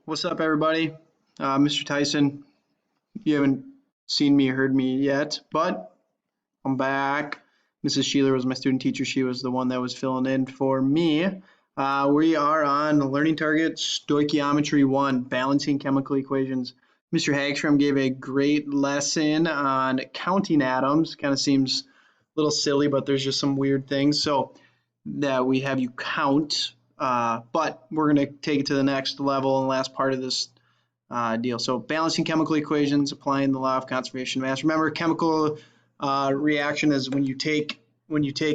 What's up, everybody? Mr. Tyson. You haven't seen me or heard me yet, but I'm back. Mrs. Sheeler was my student teacher. She was the one that was filling in for me. We are on Learning Target Stoichiometry 1, Balancing Chemical Equations. Mr. Hagstrom gave a great lesson on counting atoms. Kind of seems a little silly, but there's just some weird things. So that we have you count, but we're going to take it to the next level and last part of this deal. So balancing chemical equations, applying the law of conservation of mass. Remember, chemical reaction is when you take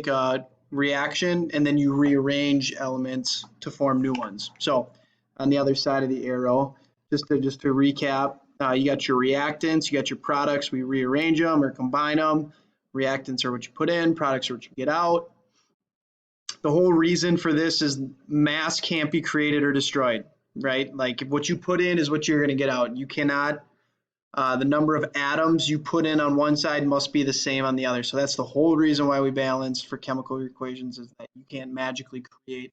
a reaction and then you rearrange elements to form new ones. So on the other side of the arrow, just to recap, you got your reactants, you got your products. We rearrange them or combine them. Reactants are what you put in, products are what you get out. The whole reason for this is mass can't be created or destroyed, right? Like what you put in is what you're going to get out. You cannot, the number of atoms you put in on one side must be the same on the other. So that's the whole reason why we balance for chemical equations, is that you can't magically create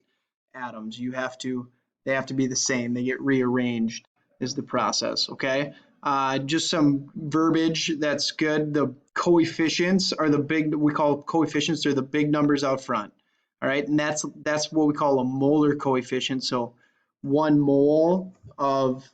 atoms. They have to be the same. They get rearranged is the process, okay? Just some verbiage that's good. The coefficients are we call coefficients, they're the big numbers out front. All right, and that's what we call a molar coefficient. So 1 mole of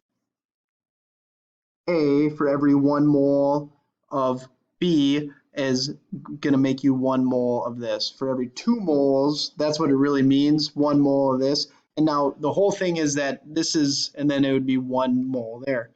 A for every 1 mole of B is going to make you 1 mole of this. For every 2 moles, that's what it really means, 1 mole of this. And now the whole thing is that this is, and then it would be 1 mole there.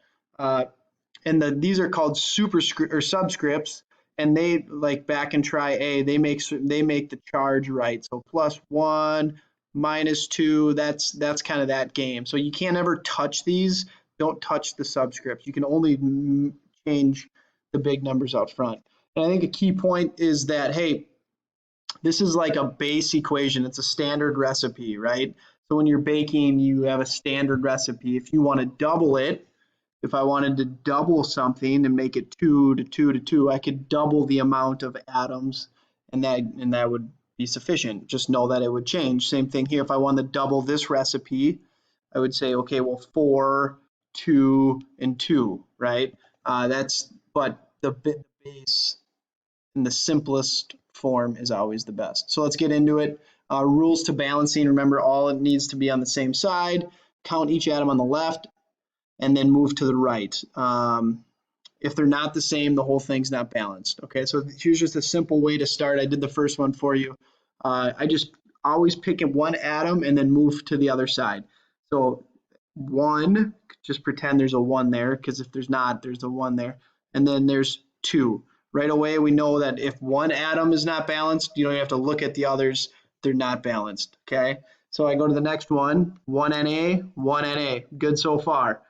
These are called superscript or subscripts, and they, like back in Tri-A, they make the charge right. So +1, -2, that's kind of that game. So you can't ever touch these. Don't touch the subscripts. You can only change the big numbers out front. And I think a key point is that, hey, this is like a base equation. It's a standard recipe, right? So when you're baking, you have a standard recipe. If you want to double it, if I wanted to double something and make it 2 to 2 to 2, I could double the amount of atoms, and that would be sufficient. Just know that it would change. Same thing here. If I wanted to double this recipe, I would say, okay, well, 4, 2, and 2, right? But the base in the simplest form is always the best. So let's get into it. Rules to balancing. Remember, all it needs to be on the same side. Count each atom on the left, and then move to the right. If they're not the same, the whole thing's not balanced. Okay, so here's just a simple way to start. I did the first one for you. I just always pick one atom and then move to the other side. So 1, just pretend there's a 1 there, because if there's not, there's a 1 there. And then there's 2. Right away, we know that if one atom is not balanced, you don't have to look at the others. They're not balanced, okay? So I go to the next one, 1 Na, 1 Na. Good so far.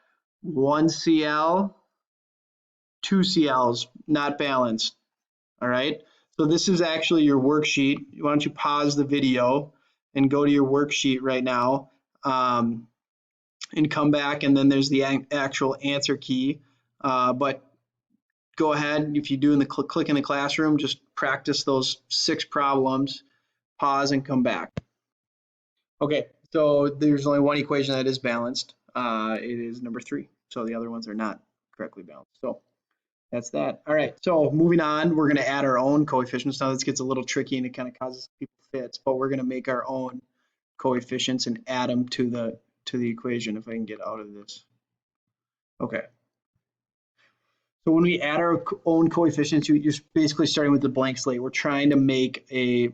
1 Cl, 2 Cl's, not balanced, all right? So this is actually your worksheet. Why don't you pause the video and go to your worksheet right now, and come back, and then there's the actual answer key. But go ahead, if you do in the click in the classroom, just practice those 6 problems, pause and come back. Okay, so there's only one equation that is balanced. It is number 3. So the other ones are not correctly balanced. So that's that. All right, so moving on, we're going to add our own coefficients. Now this gets a little tricky and it kind of causes people fits, but we're going to make our own coefficients and add them to the equation, if I can get out of this. Okay. So when we add our own coefficients, you're basically starting with the blank slate. We're trying to make a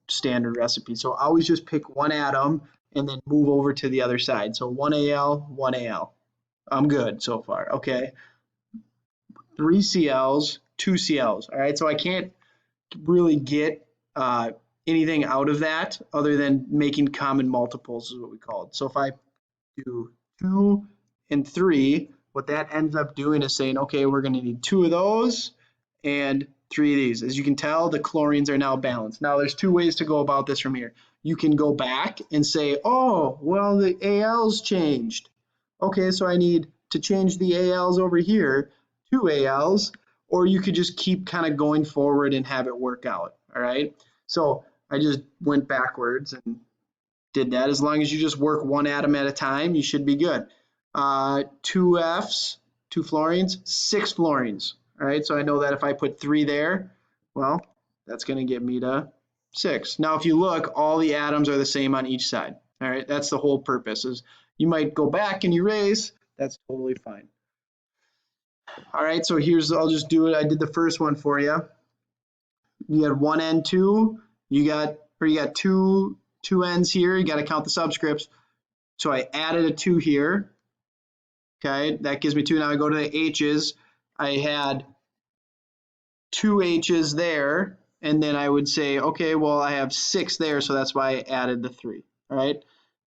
standard recipe. So always just pick one atom and then move over to the other side. So 1 Al, 1 Al. I'm good so far. Okay. 3 Cls, 2 Cls. All right. So I can't really get anything out of that other than making common multiples is what we call it. So if I do 2 and 3, what that ends up doing is saying, okay, we're going to need 2 of those and 3 of these. As you can tell, the chlorines are now balanced. Now there's 2 ways to go about this from here. You can go back and say, oh, well, the AL's changed. Okay, so I need to change the AL's over here, 2 AL's, or you could just keep kind of going forward and have it work out, all right? So I just went backwards and did that. As long as you just work one atom at a time, you should be good. 2 Fs, 2 fluorines, 6 fluorines. All right, so I know that if I put 3 there, well, that's going to get me to 6. Now, if you look, all the atoms are the same on each side. All right, that's the whole purpose. Is you might go back and erase. That's totally fine. All right, so I'll just do it. I did the first one for you. You had 1 N2. You got two N's here. You got to count the subscripts. So I added a 2 here. Okay, that gives me 2. Now I go to the H's. I had 2 H's there, and then I would say, okay, well, I have 6 there, so that's why I added the 3. All right,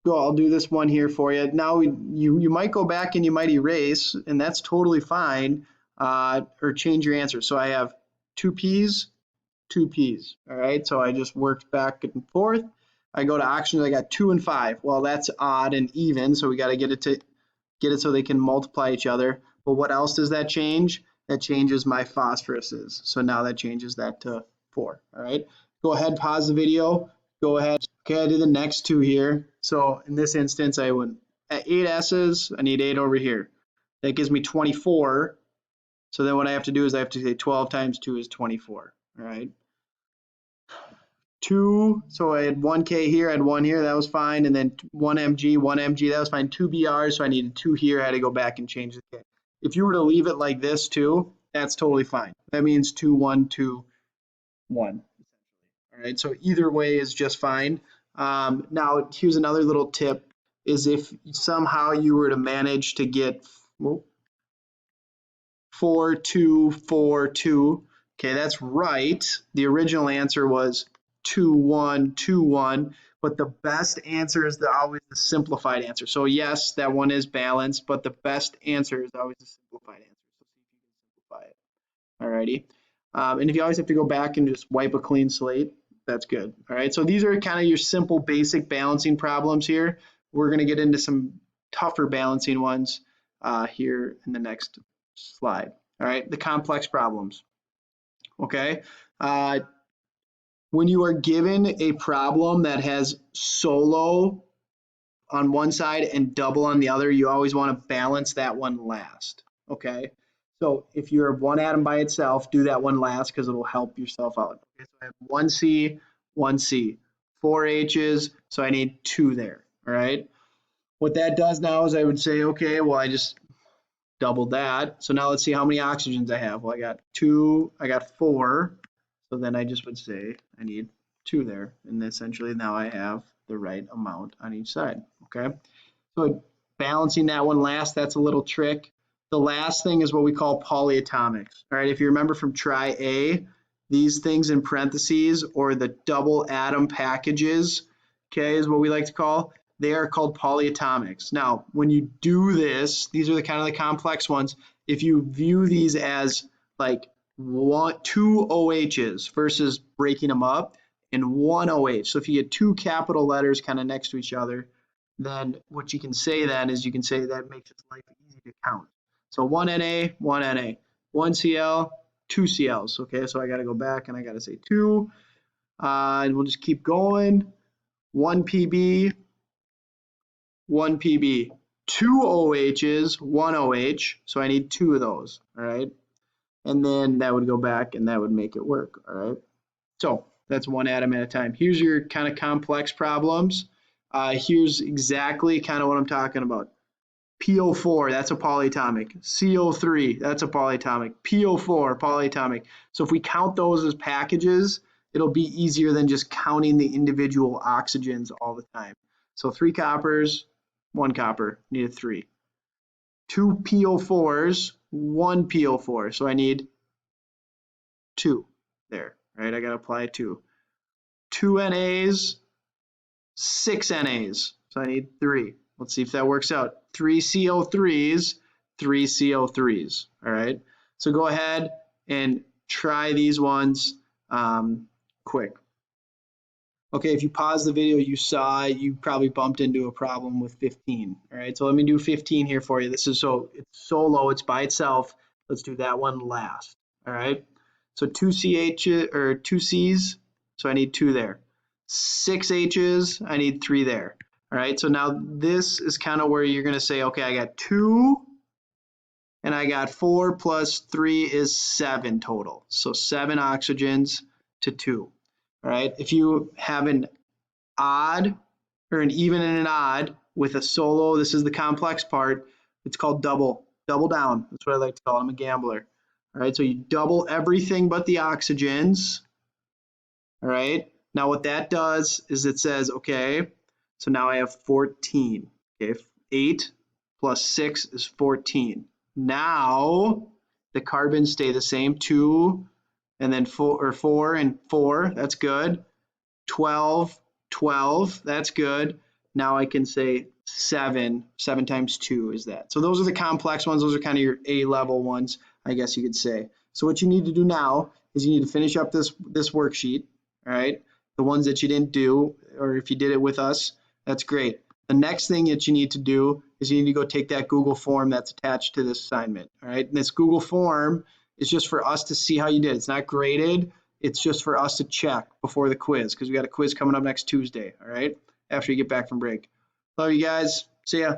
I'll do this one here for you. Now you might go back and you might erase, and that's totally fine, or change your answer. So I have 2 P's, 2 P's. All right, so I just worked back and forth. I go to oxygen, I got 2 and 5. Well, that's odd and even, so we got to get it so they can multiply each other. But what else does that change? That changes my phosphoruses. So now that changes that to 4. All right, go ahead, pause the video. Go ahead. Okay, I did the next 2 here. So in this instance, I went at 8 S's. I need 8 over here. That gives me 24. So then what I have to do is I have to say 12 times 2 is 24. All right. 2, so I had 1 K here, I had 1 here, that was fine, and then 1 Mg, that was fine. 2 Br, so I needed 2 here, I had to go back and change the K. If you were to leave it like this too, that's totally fine. That means 2, 1, 2, 1. All right, so either way is just fine. Now, here's another little tip, is if somehow you were to manage to get 4, 2, 4, 2, okay, that's right. The original answer was 2, 1, 2, 1, but the best answer is always the simplified answer. So yes, that one is balanced, but the best answer is always the simplified answer. So see if you can simplify it. Alrighty. And if you always have to go back and just wipe a clean slate, that's good. All right, so these are kind of your simple basic balancing problems here. We're going to get into some tougher balancing ones here in the next slide. All right, the complex problems. Okay. When you are given a problem that has solo on one side and double on the other, you always want to balance that one last. Okay. So if you're one atom by itself, do that one last because it'll help yourself out. Okay, so I have 1C, 1C, 4 H's, so I need 2 there. All right. What that does now is I would say, okay, well, I just doubled that. So now let's see how many oxygens I have. Well, I got 2, I got 4. So then I just would say I need 2 there. And essentially now I have the right amount on each side. Okay. So balancing that one last, that's a little trick. The last thing is what we call polyatomics. All right, if you remember from Tri A, these things in parentheses or the double atom packages, okay, is what we like to call. They are called polyatomics. Now, when you do this, these are the kind of the complex ones. If you view these as like 2 OHs versus breaking them up in 1 OH. So if you get 2 capital letters kind of next to each other, then what you can say then is you can say that makes its life easy to count. So 1 Na, 1 Na, 1 Cl, 2 Cls. Okay, so I got to go back and I got to say 2. And we'll just keep going. 1 Pb, 1 Pb, 2 OHs, 1 OH. So I need 2 of those. All right. And then that would go back and that would make it work. All right. So that's one atom at a time. Here's your kind of complex problems. Here's exactly kind of what I'm talking about. PO4, that's a polyatomic. CO3, that's a polyatomic. PO4, polyatomic. So if we count those as packages, it'll be easier than just counting the individual oxygens all the time. So 3 coppers, 1 copper, needed 3. 2 PO4s, 1 PO4, so I need 2 there, right? I got to apply 2. 2 NAs, 6 NAs, so I need 3. Let's see if that works out. 3 CO3s, 3 CO3s, all right? So go ahead and try these ones quick. Okay, if you pause the video, you probably bumped into a problem with 15, all right? So let me do 15 here for you. This is it's solo, it's by itself. Let's do that one last, all right? So 2 CH or 2 C's, so I need 2 there. 6 H's, I need 3 there. All right, so now this is kind of where you're going to say, okay, I got 2 and I got 4 plus 3 is 7 total. So 7 oxygens to 2. All right, if you have an odd or an even and an odd with a solo, this is the complex part, it's called double down. That's what I like to call it. I'm a gambler. All right, so you double everything but the oxygens. All right, now what that does is it says, okay, so now I have 14. Okay, 8 plus 6 is 14. Now the carbons stay the same, 2 and then 4 and 4, that's good. 12, 12, that's good. Now I can say 7 times 2 is that. So those are the complex ones. Those are kind of your A-level ones, I guess you could say. So what you need to do now is you need to finish up this worksheet, all right? The ones that you didn't do, or if you did it with us, that's great. The next thing that you need to do is you need to go take that Google form that's attached to this assignment, all right? And this Google form is just for us to see how you did. It's not graded. It's just for us to check before the quiz, because we got a quiz coming up next Tuesday, all right? After you get back from break. Love you guys. See ya.